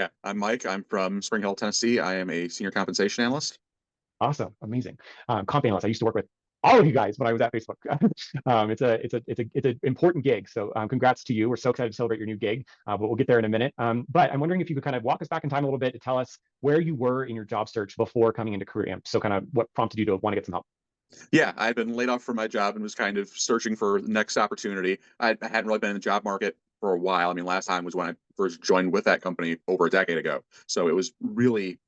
Yeah, I'm Mike. I'm from Spring Hill, Tennessee. I am a senior compensation analyst. Awesome, amazing. Comp analyst. I used to work with all of you guys when I was at Facebook. It's an important gig. So congrats to you. We're so excited to celebrate your new gig, but we'll get there in a minute. But I'm wondering if you could kind of walk us back in time a little bit to tell us where you were in your job search before coming into Career Amp. So kind of what prompted you to want to get some help. Yeah, I had been laid off from my job and was kind of searching for the next opportunity. I hadn't really been in the job market for a while. I mean, last time was when I first joined with that company over a decade ago. So it was really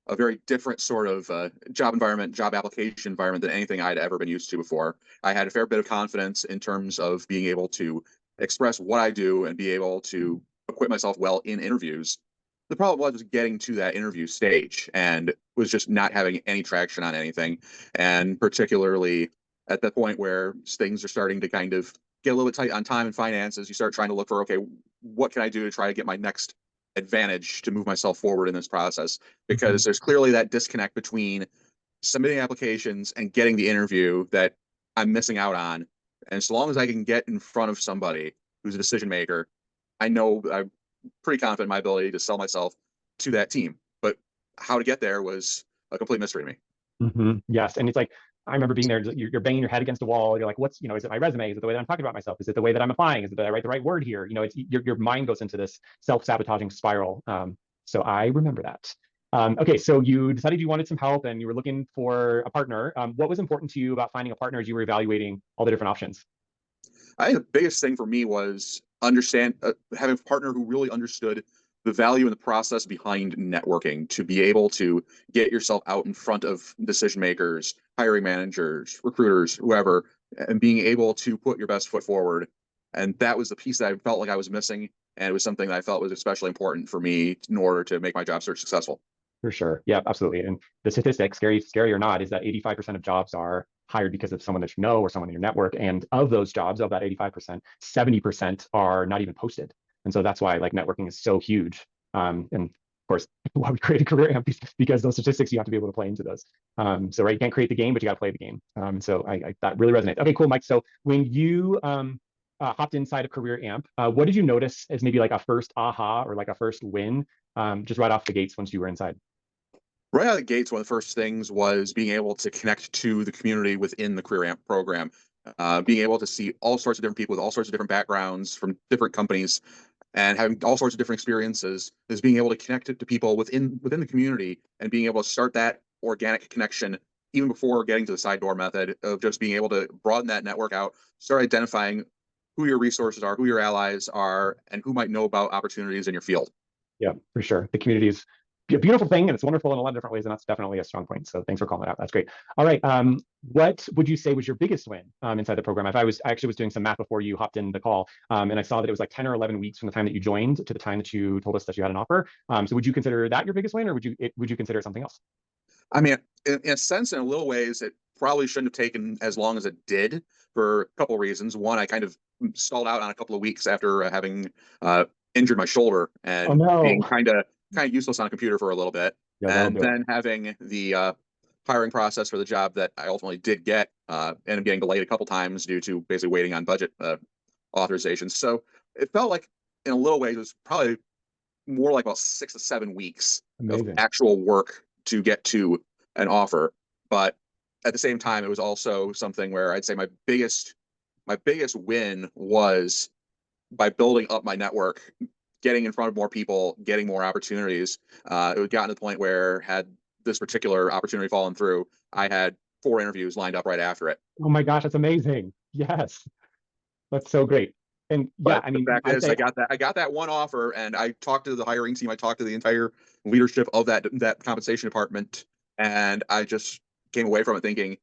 a very different sort of job environment, job application environment than anything I'd ever been used to before. I had a fair bit of confidence in terms of being able to express what I do and be able to equip myself well in interviews. The problem was getting to that interview stage and was just not having any traction on anything. And particularly at the point where things are starting to kind of get a little bit tight on time and finances, you start trying to look for, okay, what can I do to try to get my next advantage to move myself forward in this process? Mhm. Because there's clearly that disconnect between submitting applications and getting the interview that I'm missing out on. And so long as I can get in front of somebody who's a decision maker, I know I'm pretty confident in my ability to sell myself to that team. But how to get there was a complete mystery to me. Yes, and it's like I remember being there. You're banging your head against the wall. You're like, "What's is it my resume? Is it the way that I'm talking about myself? Is it the way that I'm applying? Is it that I write the right word here?" It's your mind goes into this self-sabotaging spiral. So I remember that. Okay, so you decided you wanted some help and you were looking for a partner. What was important to you about finding a partner as you were evaluating all the different options? I think the biggest thing for me was understand having a partner who really understood the value and the process behind networking to be able to get yourself out in front of decision makers, hiring managers, recruiters, whoever, and being able to put your best foot forward. And that was the piece that I felt like I was missing. And it was something that I felt was especially important for me in order to make my job search successful. For sure. Yeah, absolutely. And the statistic, scary or not, is that 85% of jobs are hired because of someone that you know or someone in your network. And of those jobs, of that 85%, 70% are not even posted. And so that's why like networking is so huge. And of course, why we created Career Amp because those statistics you have to be able to play into those. So right, you can't create the game, but you got to play the game. So that really resonates. Okay, cool, Mike. So when you hopped inside of Career Amp, what did you notice as maybe like a first aha or like a first win, just right off the gates once you were inside? Right out of the gates, one of the first things was being able to connect to the community within the Career Amp program, being able to see all sorts of different people with all sorts of different backgrounds from different companies and having all sorts of different experiences is being able to connect it to people within the community and being able to start that organic connection even before getting to the side door method of just being able to broaden that network out, start identifying who your resources are, who your allies are, and who might know about opportunities in your field. Yeah, for sure. The community is a beautiful thing and it's wonderful in a lot of different ways. And that's definitely a strong point. So thanks for calling it out. That's great. All right. What would you say was your biggest win inside the program? If I actually was doing some math before you hopped in the call, and I saw that it was like 10 or 11 weeks from the time that you joined to the time that you told us that you had an offer. So would you consider that your biggest win or would you consider something else? I mean, in a sense, in a little ways, it probably shouldn't have taken as long as it did for a couple of reasons. One, I kind of stalled out on a couple of weeks after having injured my shoulder Oh and no. being kind of useless on a computer for a little bit, Yeah, that'll and do it. then having the hiring process for the job that I ultimately did get ended up getting delayed a couple times due to basically waiting on budget authorizations. So it felt like, in a little ways, it was probably more like about 6 to 7 weeks of Amazing. actual work to get to an offer. But at the same time, it was also something where I'd say my biggest win was by building up my network, getting in front of more people, getting more opportunities. It had gotten to the point where had this particular opportunity fallen through, I had 4 interviews lined up right after it. Oh my gosh, that's amazing. Yes, that's so great. And yeah, But I the mean, fact I'd is, say I got that one offer, and I talked to the hiring team. I talked to the entire leadership of that compensation department, and I just came away from it thinking,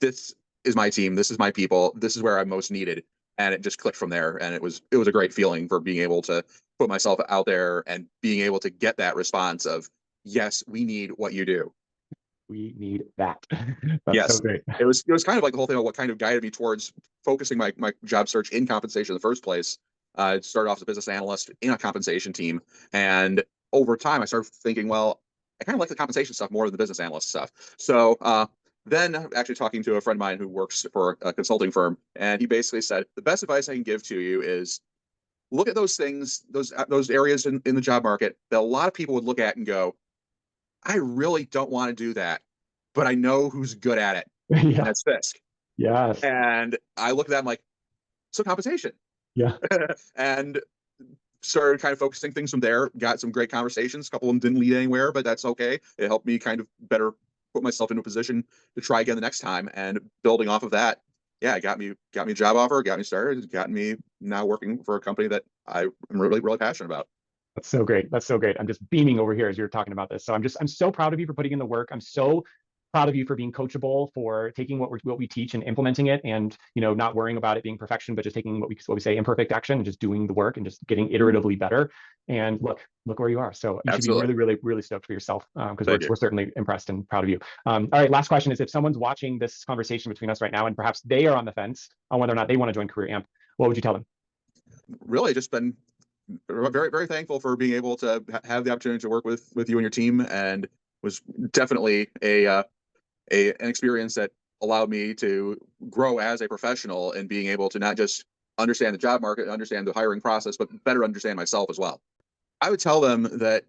this is my team, this is my people, this is where I'm most needed, and it just clicked from there. And it was a great feeling for being able to put myself out there and being able to get that response of, yes, we need what you do. we need that. That's so Yes. great. It was kind of like the whole thing of what kind of guided me towards focusing my job search in compensation in the first place. I started off as a business analyst in a compensation team, and over time, I started thinking, well, I kind of like the compensation stuff more than the business analyst stuff. So then, actually talking to a friend of mine who works for a consulting firm, and he basically said the best advice I can give to you is look at those things, those areas in the job market that a lot of people would look at and go, I really don't want to do that, but I know who's good at it, and Yeah. that's Fisk. Yes. And I look at that, I'm like, so compensation. Yeah. And started kind of focusing things from there. Got some great conversations. A couple of them didn't lead anywhere, but that's okay. It helped me kind of better put myself into a position to try again the next time. And building off of that, yeah, it got me a job offer, got me started, got me now working for a company that I'm really passionate about. That's so great. That's so great. I'm just beaming over here as you're talking about this. So I'm so proud of you for putting in the work. I'm so proud of you for being coachable, for taking what we teach and implementing it, and not worrying about it being perfection, but just taking what we say imperfect action and just doing the work and just getting iteratively better. And look where you are. So you should be Absolutely. really, really, really stoked for yourself, because Thank you. we're certainly impressed and proud of you. All right, last question is, if someone's watching this conversation between us right now and perhaps they are on the fence on whether or not they want to join Career Amp, what would you tell them? Really just been very thankful for being able to have the opportunity to work with you and your team, and was definitely an experience that allowed me to grow as a professional and being able to not just understand the job market, understand the hiring process, but better understand myself as well. I would tell them that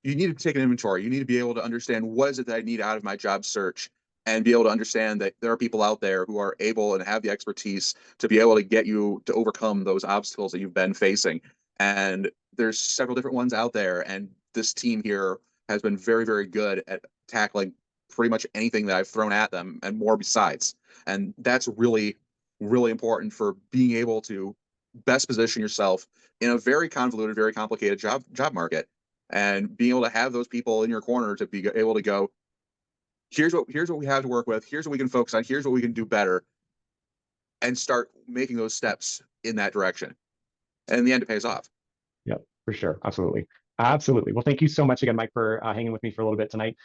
you need to take an inventory. You need to be able to understand what is it that I need out of my job search, and be able to understand that there are people out there who are able and have the expertise to be able to get you to overcome those obstacles that you've been facing. And there's several different ones out there, and this team here has been very good at tackling pretty much anything that I've thrown at them and more besides. And that's really important for being able to best position yourself in a very convoluted, very complicated job market, and being able to have those people in your corner to be able to go, here's what we have to work with, here's what we can focus on, here's what we can do better, and start making those steps in that direction. And in the end, it pays off. Yep, for sure. Absolutely. Absolutely. Well, thank you so much again, Mike, for hanging with me for a little bit tonight.